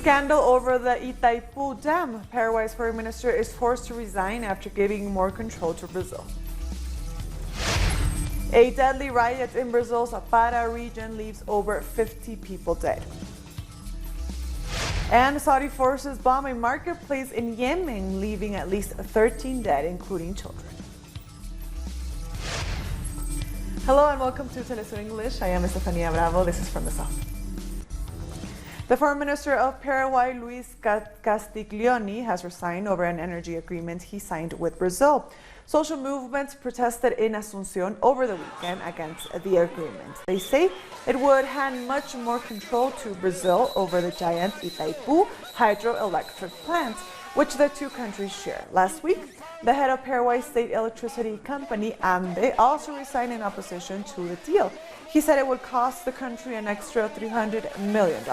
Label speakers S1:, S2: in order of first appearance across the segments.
S1: Scandal over the Itaipu Dam. Paraguay's foreign minister is forced to resign after giving more control to Brazil. A deadly riot in Brazil's Para region leaves over 50 people dead. And Saudi forces bomb a marketplace in Yemen, leaving at least 13 dead, including children. Hello and welcome to Telesur English. I am Estefania Bravo. This is from the South. The foreign minister of Paraguay, Luis Castiglioni, has resigned over an energy agreement he signed with Brazil. Social movements protested in Asunción over the weekend against the agreement. They say it would hand much more control to Brazil over the giant Itaipu Hydroelectric Plant, which the two countries share. Last week, the head of Paraguay's state electricity company, ANDE, also resigned in opposition to the deal. He said it would cost the country an extra $300 million.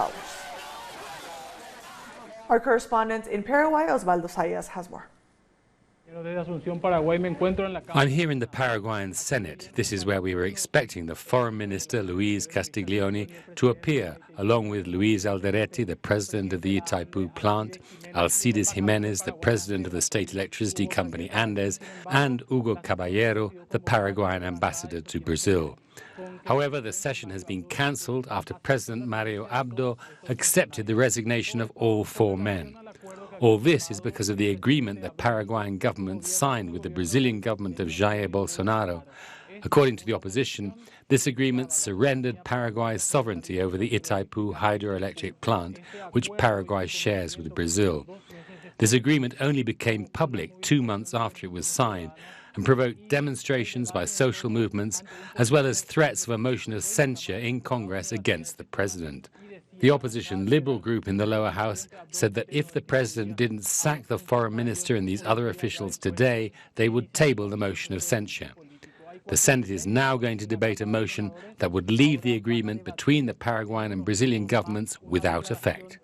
S1: Our correspondent in Paraguay, Osvaldo Sayas, has more.
S2: I'm here in the Paraguayan Senate. This is where we were expecting the Foreign Minister, Luis Castiglioni, to appear, along with Luis Alderete, the president of the Itaipu plant, Alcides Jimenez, the president of the state electricity company Andes, and Hugo Caballero, the Paraguayan ambassador to Brazil. However, the session has been cancelled after President Mario Abdo accepted the resignation of all four men. All this is because of the agreement the Paraguayan government signed with the Brazilian government of Jair Bolsonaro. According to the opposition, this agreement surrendered Paraguay's sovereignty over the Itaipu Hydroelectric Plant, which Paraguay shares with Brazil. This agreement only became public 2 months after it was signed and provoked demonstrations by social movements, as well as threats of a motion of censure in Congress against the president. The opposition Liberal group in the lower house said that if the president didn't sack the foreign minister and these other officials today, they would table the motion of censure. The Senate is now going to debate a motion that would leave the agreement between the Paraguayan and Brazilian governments without effect.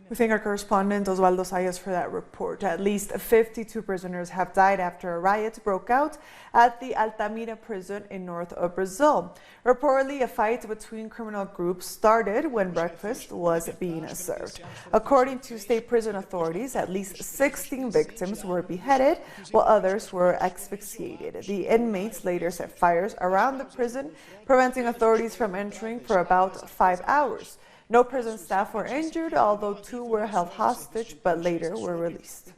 S1: We thank our correspondent Osvaldo Sayas for that report. At least 52 prisoners have died after a riot broke out at the Altamira prison in north of Brazil. Reportedly, a fight between criminal groups started when breakfast was being served. According to state prison authorities, at least 16 victims were beheaded, while others were asphyxiated. The inmates later set fires around the prison, preventing authorities from entering for about 5 hours. No prison staff were injured, although 2 were held hostage, but later were released.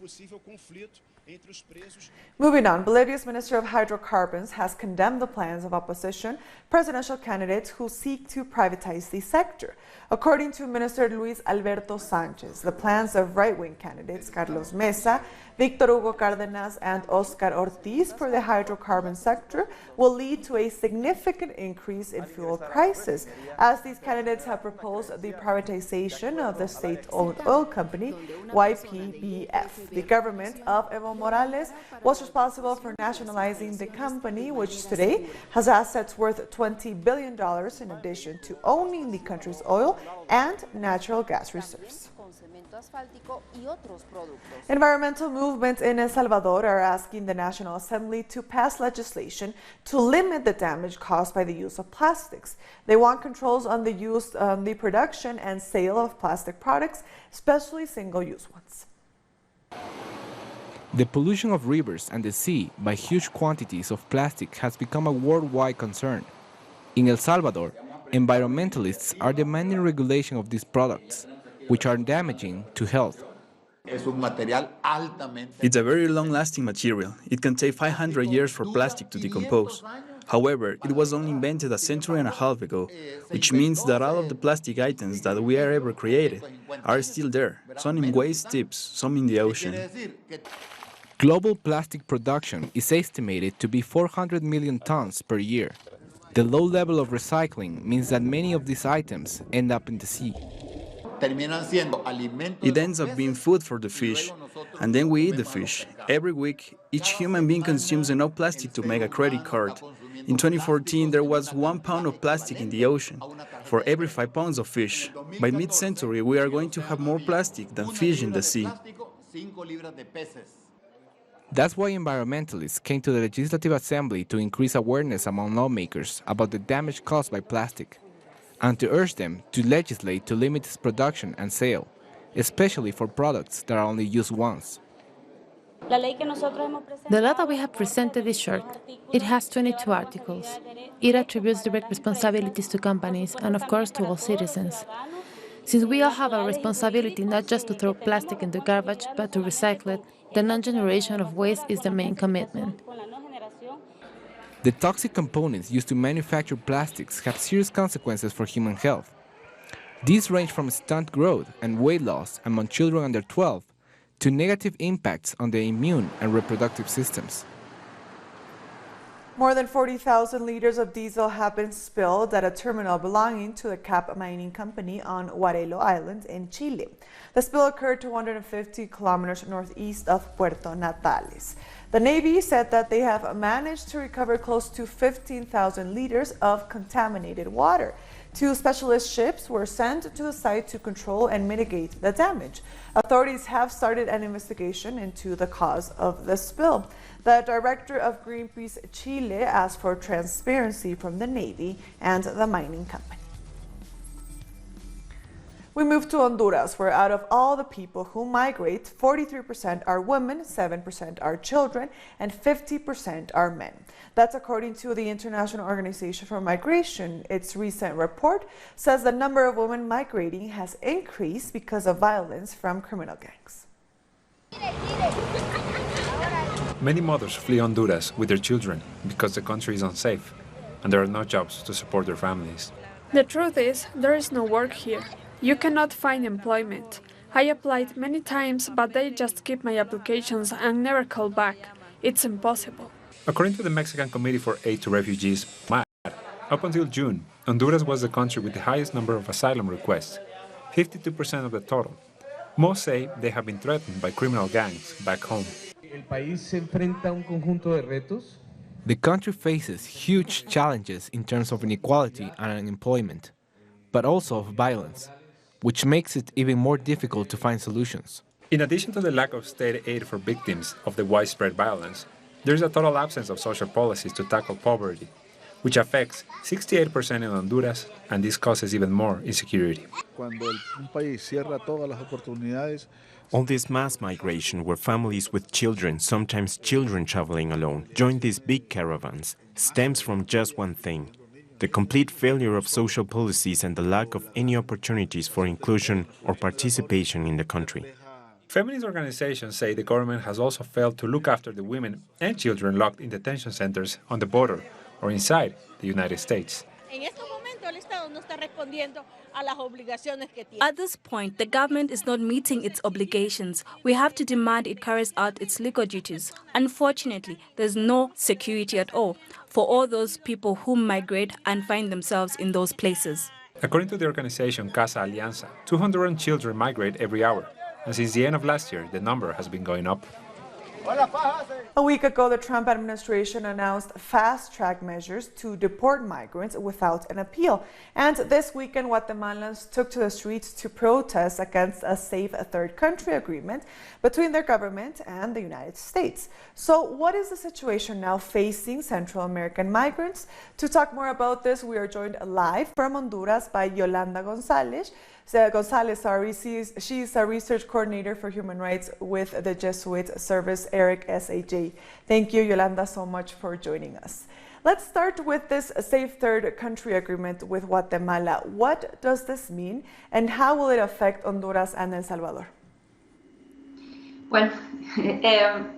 S1: Moving on, Bolivia's Minister of Hydrocarbons has condemned the plans of opposition presidential candidates who seek to privatize the sector. According to Minister Luis Alberto Sanchez, the plans of right-wing candidates Carlos Mesa, Victor Hugo Cárdenas, and Oscar Ortiz for the hydrocarbon sector will lead to a significant increase in fuel prices, as these candidates have proposed the privatization of the state-owned oil company YPBF. The government of Evo Morales was responsible for nationalizing the company, which today has assets worth $20 billion in addition to owning the country's oil and natural gas reserves. Environmental movements in El Salvador are asking the National Assembly to pass legislation to limit the damage caused by the use of plastics. They want controls on the use, the production and sale of plastic products, especially single-use ones.
S3: The pollution of rivers and the sea by huge quantities of plastic has become a worldwide concern. In El Salvador, environmentalists are demanding regulation of these products, which are damaging to health.
S4: It's a very long-lasting material. It can take 500 years for plastic to decompose. However, it was only invented a century and a half ago, which means that all of the plastic items that we have ever created are still there, some in waste tips, some in the ocean.
S3: Global plastic production is estimated to be 400 million tons per year. The low level of recycling means that many of these items end up in the sea.
S4: It ends up being food for the fish, and then we eat the fish. Every week, each human being consumes enough plastic to make a credit card. In 2014, there was 1 pound of plastic in the ocean for every 5 pounds of fish. By mid-century, we are going to have more plastic than fish in the sea.
S3: That's why environmentalists came to the Legislative Assembly to increase awareness among lawmakers about the damage caused by plastic, and to urge them to legislate to limit its production and sale, especially for products that are only used once.
S5: The law that we have presented is short. It has 22 articles. It attributes direct responsibilities to companies and, of course, to all citizens. Since we all have a responsibility not just to throw plastic in the garbage, but to recycle it, the non-generation of waste is the main commitment.
S3: The toxic components used to manufacture plastics have serious consequences for human health. These range from stunt growth and weight loss among children under 12 to negative impacts on the immune and reproductive systems.
S1: More than 40,000 liters of diesel have been spilled at a terminal belonging to the Cap Mining Company on Guarelo Island in Chile. The spill occurred 250 kilometers northeast of Puerto Natales. The Navy said that they have managed to recover close to 15,000 liters of contaminated water. 2 specialist ships were sent to the site to control and mitigate the damage. Authorities have started an investigation into the cause of the spill. The director of Greenpeace Chile asked for transparency from the Navy and the mining company. We move to Honduras, where out of all the people who migrate, 43% are women, 7% are children, and 50% are men. That's according to the International Organization for Migration. Its recent report says the number of women migrating has increased because of violence from criminal gangs.
S6: Many mothers flee Honduras with their children because the country is unsafe and there are no jobs to support their families.
S7: The truth is, there is no work here. You cannot find employment. I applied many times, but they just keep my applications and never call back. It's impossible.
S6: According to the Mexican Committee for Aid to Refugees, MAR, up until June, Honduras was the country with the highest number of asylum requests, 52% of the total. Most say they have been threatened by criminal gangs back home.
S3: The country faces huge challenges in terms of inequality and unemployment, but also of violence, which makes it even more difficult to find solutions.
S6: In addition to the lack of state aid for victims of the widespread violence, there is a total absence of social policies to tackle poverty, which affects 68% in Honduras, and this causes even more insecurity.
S8: All this mass migration where families with children, sometimes children traveling alone, join these big caravans, stems from just one thing: the complete failure of social policies and the lack of any opportunities for inclusion or participation in the country.
S6: Feminist organizations say the government has also failed to look after the women and children locked in detention centers on the border or inside the United States.
S9: At this point, the government is not meeting its obligations. We have to demand it carries out its legal duties. Unfortunately, there's no security at all for all those people who migrate and find themselves in those places.
S6: According to the organization Casa Alianza, 200 children migrate every hour, and since the end of last year, the number has been going up.
S1: A week ago, the Trump administration announced fast-track measures to deport migrants without an appeal. And this weekend, Guatemalans took to the streets to protest against a safe third country agreement between their government and the United States. So what is the situation now facing Central American migrants? To talk more about this, we are joined live from Honduras by Yolanda Gonzalez. She's a research coordinator for human rights with the Jesuit Service Eric SAJ. Thank you, Yolanda, so much for joining us. Let's start with this safe third country agreement with Guatemala. What does this mean, and how will it affect Honduras and El Salvador?
S10: Well,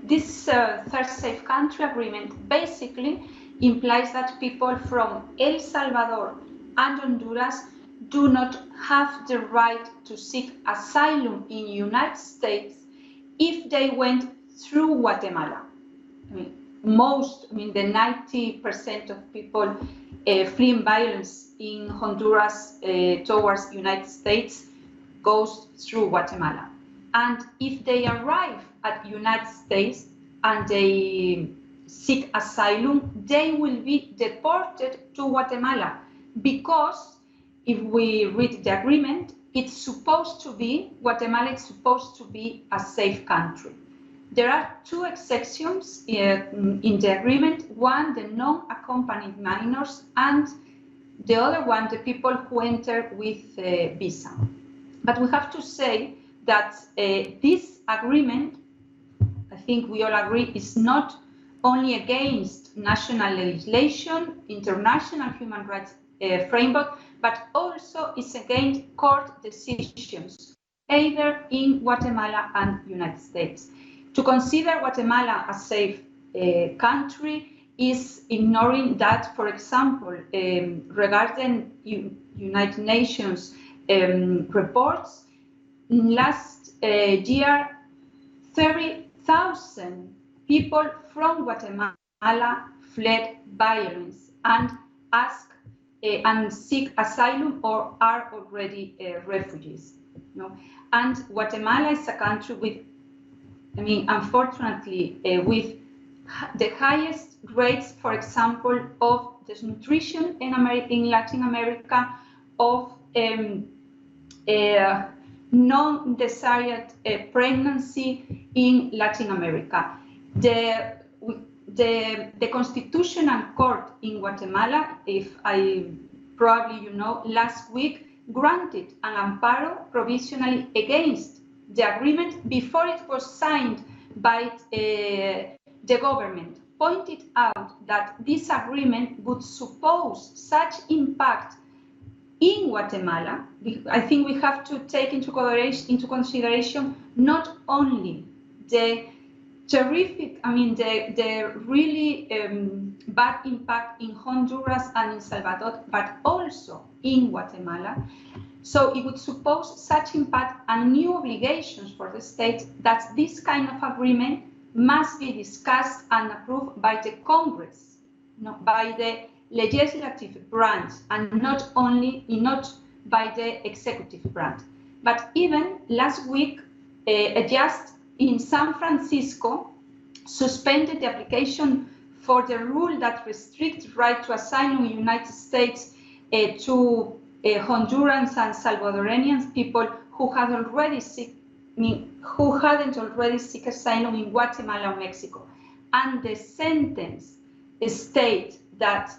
S10: this third safe country agreement basically implies that people from El Salvador and Honduras do not have the right to seek asylum in the United States if they went through Guatemala. The 90% of people fleeing violence in Honduras towards the United States goes through Guatemala. And if they arrive at the United States and they seek asylum, they will be deported to Guatemala, because if we read the agreement, Guatemala is supposed to be a safe country. There are 2 exceptions in the agreement: one, the non-accompanied minors, and the other one, the people who enter with a visa. But we have to say that this agreement, I think we all agree, is not only against national legislation, international human rights framework, but also is against court decisions, either in Guatemala and United States. To consider Guatemala a safe country is ignoring that, for example, regarding United Nations reports, last year, 30,000 people from Guatemala fled violence and ask and seek asylum or are already refugees. You know? And Guatemala is a country with, I mean, unfortunately, with the highest rates, for example, of desnutrition in Latin America, of non-desired pregnancy in Latin America. The Constitutional Court in Guatemala, if probably you know, last week granted an amparo provisionally against the agreement before it was signed by the government, pointed out that this agreement would suppose such impact in Guatemala. I think we have to take into consideration not only the terrific, I mean, the really bad impact in Honduras and in Salvador, but also in Guatemala. So it would suppose such impact and new obligations for the state that this kind of agreement must be discussed and approved by the Congress, by the legislative branch, and not by the executive branch. But even last week, just in San Francisco, suspended the application for the rule that restricts right to asylum in the United States to Hondurans and Salvadoranians, people who had already who hadn't already seek asylum in Guatemala or Mexico. And the sentence states that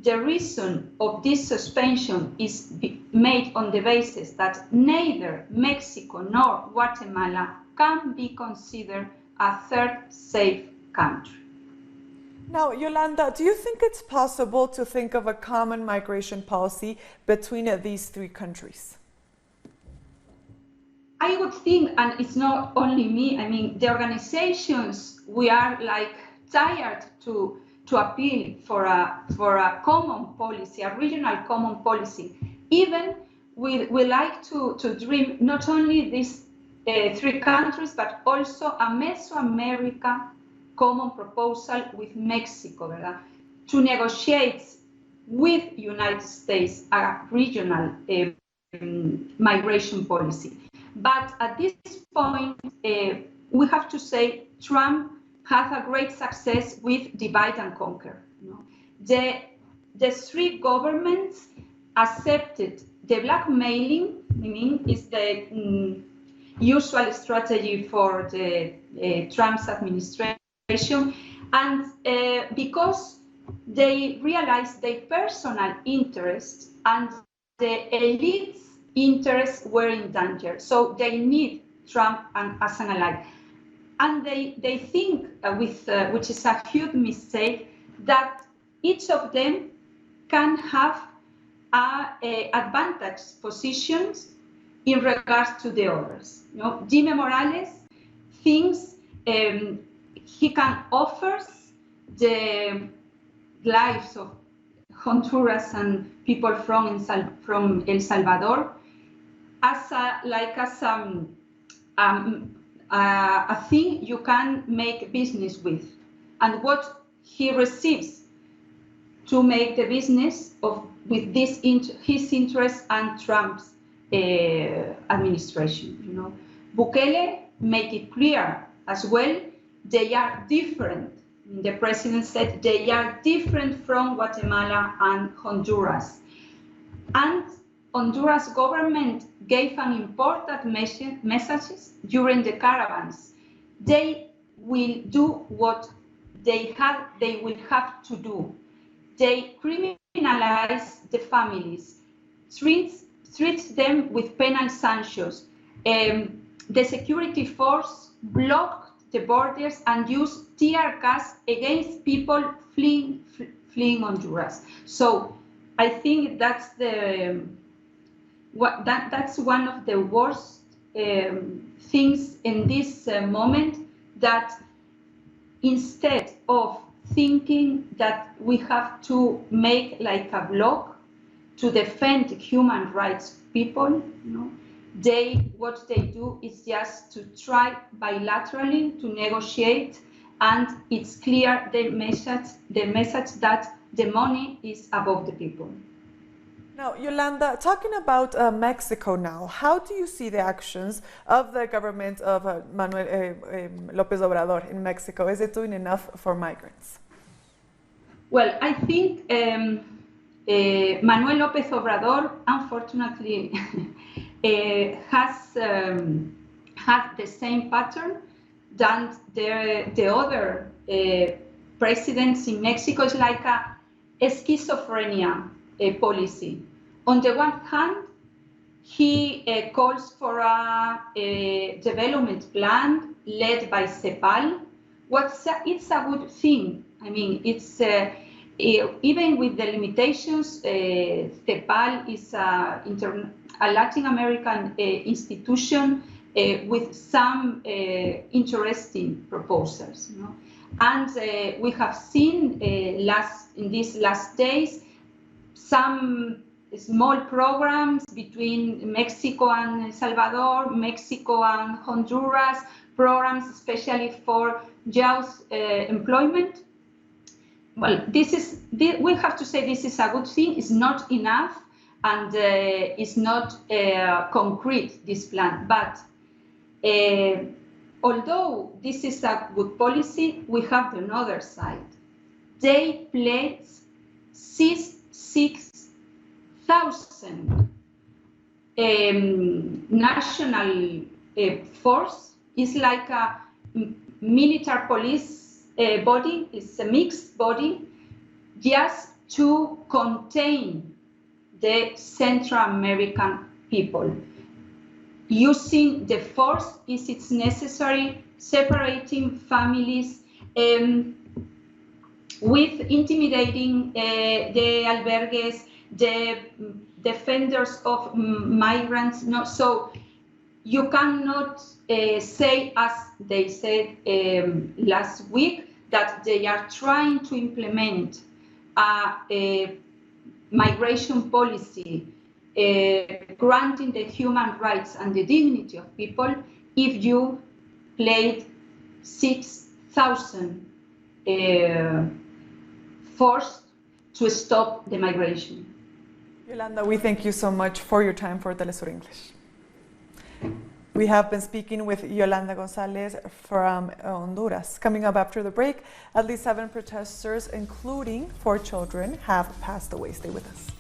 S10: the reason of this suspension is made on the basis that neither Mexico nor Guatemala can be considered a third safe country.
S1: Now, Yolanda, do you think it's possible to think of a common migration policy between these three countries?
S10: I would think, and it's not only me, I mean, the organizations, we are like tired to appeal for a common policy, a regional common policy. Even we like to dream not only these three countries, but also a Mesoamerica common proposal with Mexico, ¿verdad? To negotiate with United States a regional migration policy. But at this point, we have to say Trump had a great success with divide and conquer. You know? The three governments accepted the blackmailing, I mean, is the usual strategy for the Trump's administration, and because they realized their personal interests and the elites' interests were in danger. So they need Trump as an ally. And they think, which is a huge mistake, that each of them can have advantage positions in regards to the others. You know, Jimmy Morales thinks he can offer the lives of Honduras and people from El Salvador as a thing you can make business with, and what he receives to make the business with this his interests and Trump's administration. You know, Bukele make it clear as well. They are different. The president said they are different from Guatemala and Honduras, and Honduras government gave an important messages during the caravans. They will do what they will have to do. They criminalize the families, treat them with penal sanctions, the security force blocked the borders and used tear gas against people fleeing Honduras. So I think that's that's one of the worst things in this moment, that instead of thinking that we have to make like a block to defend human rights people, what they do is just to try bilaterally to negotiate, and it's clear the message that the money is above the people.
S1: Now, Yolanda, talking about Mexico now, how do you see the actions of the government of Manuel López Obrador in Mexico? Is it doing enough for migrants?
S10: Well, I think Manuel López Obrador, unfortunately, has had the same pattern than the other presidents in Mexico. It's like a schizophrenia policy. On the one hand, he calls for a development plan led by CEPAL. It's a good thing. I mean, it's even with the limitations, CEPAL is a Latin American institution with some interesting proposals. And we have seen in these last days some small programs between Mexico and El Salvador, Mexico and Honduras, programs especially for youth employment. Well, we have to say this is a good thing. It's not enough, and it's not concrete, this plan. But although this is a good policy, we have the other side. They place 6,000 national force. Is like a military police body. It's a mixed body, just to contain the Central American people. Using the force is it's necessary, separating families, with intimidating the albergues, the defenders of migrants. So you cannot say, as they said last week, that they are trying to implement a migration policy granting the human rights and the dignity of people if you played 6,000 forced to stop the migration.
S1: Yolanda, we thank you so much for your time for Telesur English. We have been speaking with Yolanda Gonzalez from Honduras. Coming up after the break, at least 7 protesters, including 4 children, have passed away. Stay with us.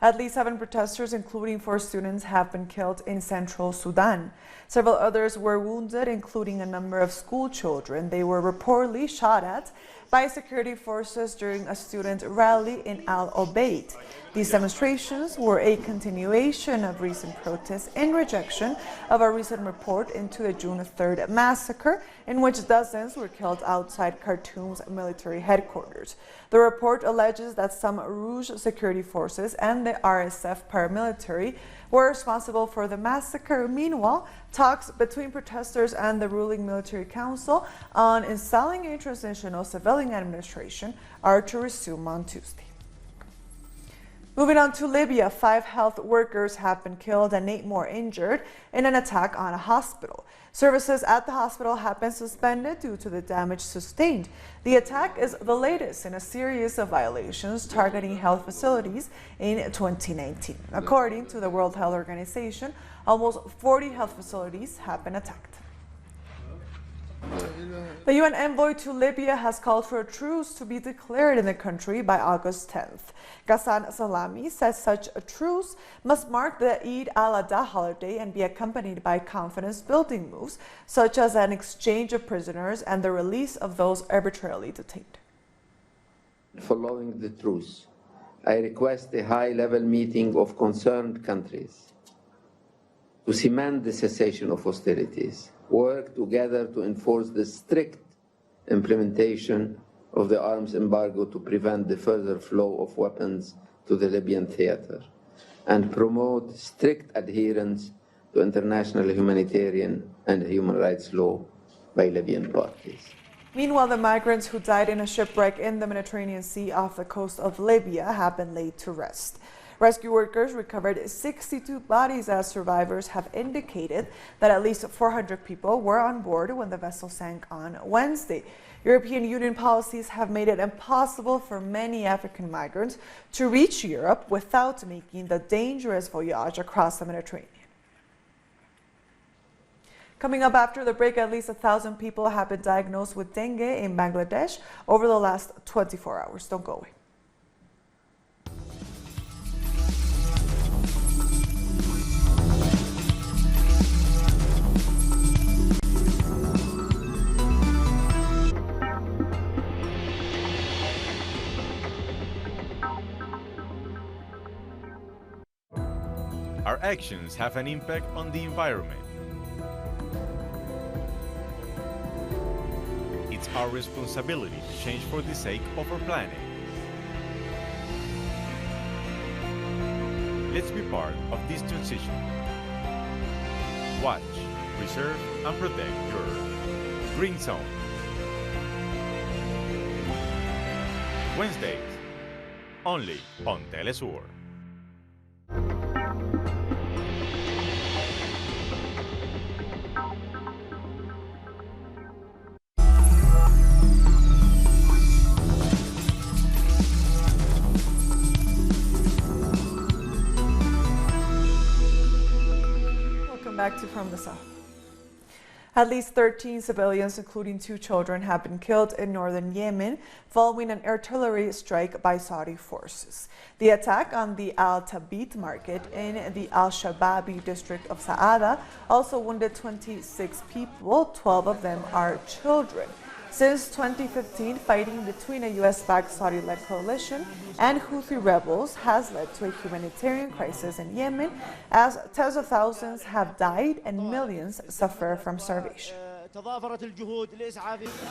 S1: At least 7 protesters, including 4 students, have been killed in central Sudan. Several others were wounded, including a number of school children. They were reportedly shot at by security forces during a student rally in Al Obeid. These demonstrations were a continuation of recent protests in rejection of a recent report into the June 3rd massacre, in which dozens were killed outside Khartoum's military headquarters. The report alleges that some Rouge security forces and the RSF paramilitary were responsible for the massacre. Meanwhile, talks between protesters and the ruling military council on installing a transitional civilian administration are to resume on Tuesday. Moving on to Libya, 5 health workers have been killed and 8 more injured in an attack on a hospital. Services at the hospital have been suspended due to the damage sustained. The attack is the latest in a series of violations targeting health facilities in 2019. According to the World Health Organization, almost 40 health facilities have been attacked. The UN envoy to Libya has called for a truce to be declared in the country by August 10th. Ghassan Salami says such a truce must mark the Eid al-Adha holiday and be accompanied by confidence-building moves, such as an exchange of prisoners and the release of those arbitrarily detained.
S11: Following the truce I request a high-level meeting of concerned countries to cement the cessation of hostilities, work together to enforce the strict implementation of the arms embargo to prevent the further flow of weapons to the Libyan theater, and promote strict adherence to international humanitarian and human rights law by Libyan parties.
S1: Meanwhile, the migrants who died in a shipwreck in the Mediterranean Sea off the coast of Libya have been laid to rest. Rescue workers recovered 62 bodies as survivors have indicated that at least 400 people were on board when the vessel sank on Wednesday. European Union policies have made it impossible for many African migrants to reach Europe without making the dangerous voyage across the Mediterranean. Coming up after the break, at least 1,000 people have been diagnosed with dengue in Bangladesh over the last 24 hours. Don't go away.
S12: Our actions have an impact on the environment. It's our responsibility to change for the sake of our planet. Let's be part of this transition. Watch, preserve, and protect your Green Zone. Wednesdays, only on Telesur.
S1: Back to From the South. At least 13 civilians, including 2 children, have been killed in northern Yemen following an artillery strike by Saudi forces. The attack on the Al-Tabit market in the Al-Shababi district of Saada also wounded 26 people, 12 of them are children. Since 2015, fighting between a U.S.-backed Saudi-led coalition and Houthi rebels has led to a humanitarian crisis in Yemen, as tens of thousands have died and millions suffer from starvation.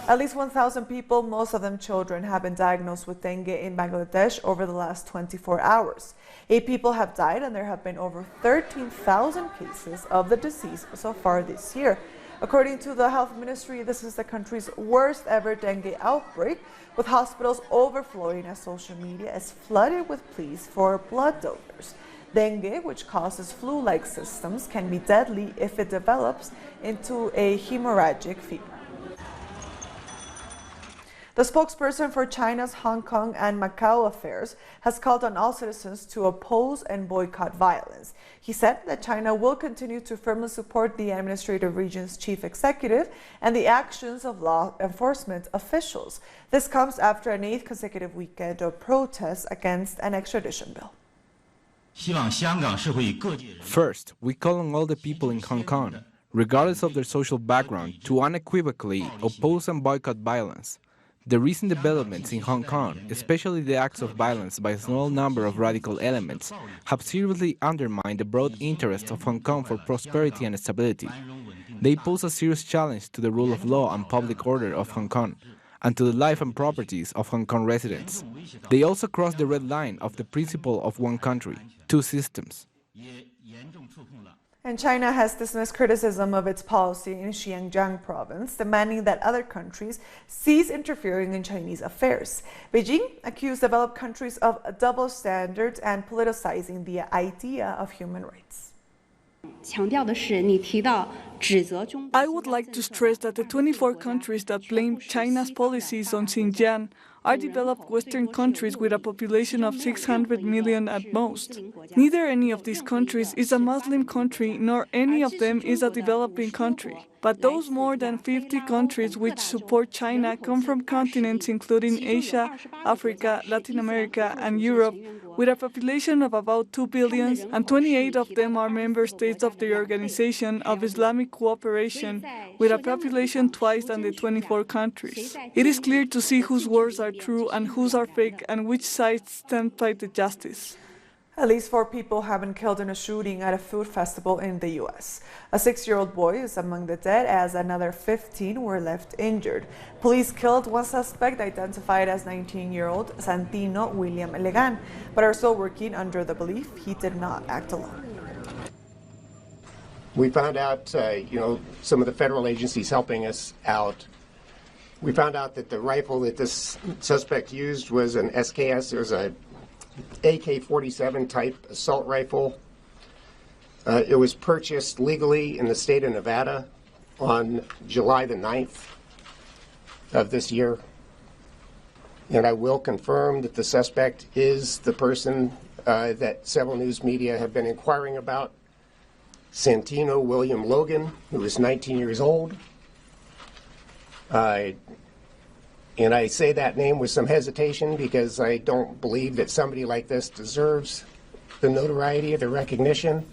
S1: At least 1,000 people, most of them children, have been diagnosed with dengue in Bangladesh over the last 24 hours. 8 people have died and there have been over 13,000 cases of the disease so far this year. According to the health ministry, this is the country's worst ever dengue outbreak, with hospitals overflowing as social media is flooded with pleas for blood donors. Dengue, which causes flu-like symptoms, can be deadly if it develops into a hemorrhagic fever. The spokesperson for China's Hong Kong and Macau affairs has called on all citizens to oppose and boycott violence. He said that China will continue to firmly support the administrative region's chief executive and the actions of law enforcement officials. This comes after an 8th consecutive weekend of protests against an extradition bill.
S3: First, we call on all the people in Hong Kong, regardless of their social background, to unequivocally oppose and boycott violence. The recent developments in Hong Kong, especially the acts of violence by a small number of radical elements, have seriously undermined the broad interests of Hong Kong for prosperity and stability. They pose a serious challenge to the rule of law and public order of Hong Kong, and to the life and properties of Hong Kong residents. They also cross the red line of the principle of one country, 2 systems.
S1: And China has dismissed criticism of its policy in Xinjiang province, demanding that other countries cease interfering in Chinese affairs. Beijing accused developed countries of double standards and politicizing the idea of human rights.
S13: I would like to stress that the 24 countries that blame China's policies on Xinjiang are developed Western countries with a population of 600 million at most. Neither any of these countries is a Muslim country, nor any of them is a developing country. But those more than 50 countries which support China come from continents including Asia, Africa, Latin America, and Europe, With a population of about 2 billion, and 28 of them are member states of the Organization of Islamic Cooperation, with a population twice than the 24 countries. It is clear to see whose words are true and whose are fake and which sides stand by the justice.
S1: At least 4 people have been killed in a shooting at a food festival in the U.S. A 6-year-old boy is among the dead, as another 15 were left injured. Police killed one suspect identified as 19-year-old Santino William Legan, but are still working under the belief he did not act alone.
S14: We found out, some of the federal agencies helping us out. We found out that the rifle that this suspect used was an SKS. It was a AK-47 type assault rifle. It was purchased legally in the state of Nevada on July the 9th of this year. And I will confirm that the suspect is the person that several news media have been inquiring about, Santino William Logan, who is 19 years old. And I say that name with some hesitation because I don't believe that somebody like this deserves the notoriety, the recognition.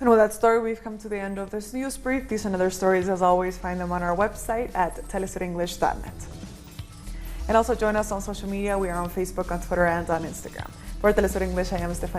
S1: And with that story, we've come to the end of this news brief. These and other stories, as always, find them on our website at telesurenglish.net. And also join us on social media. We are on Facebook, on Twitter, and on Instagram. For Telesur English, I am Stephanie.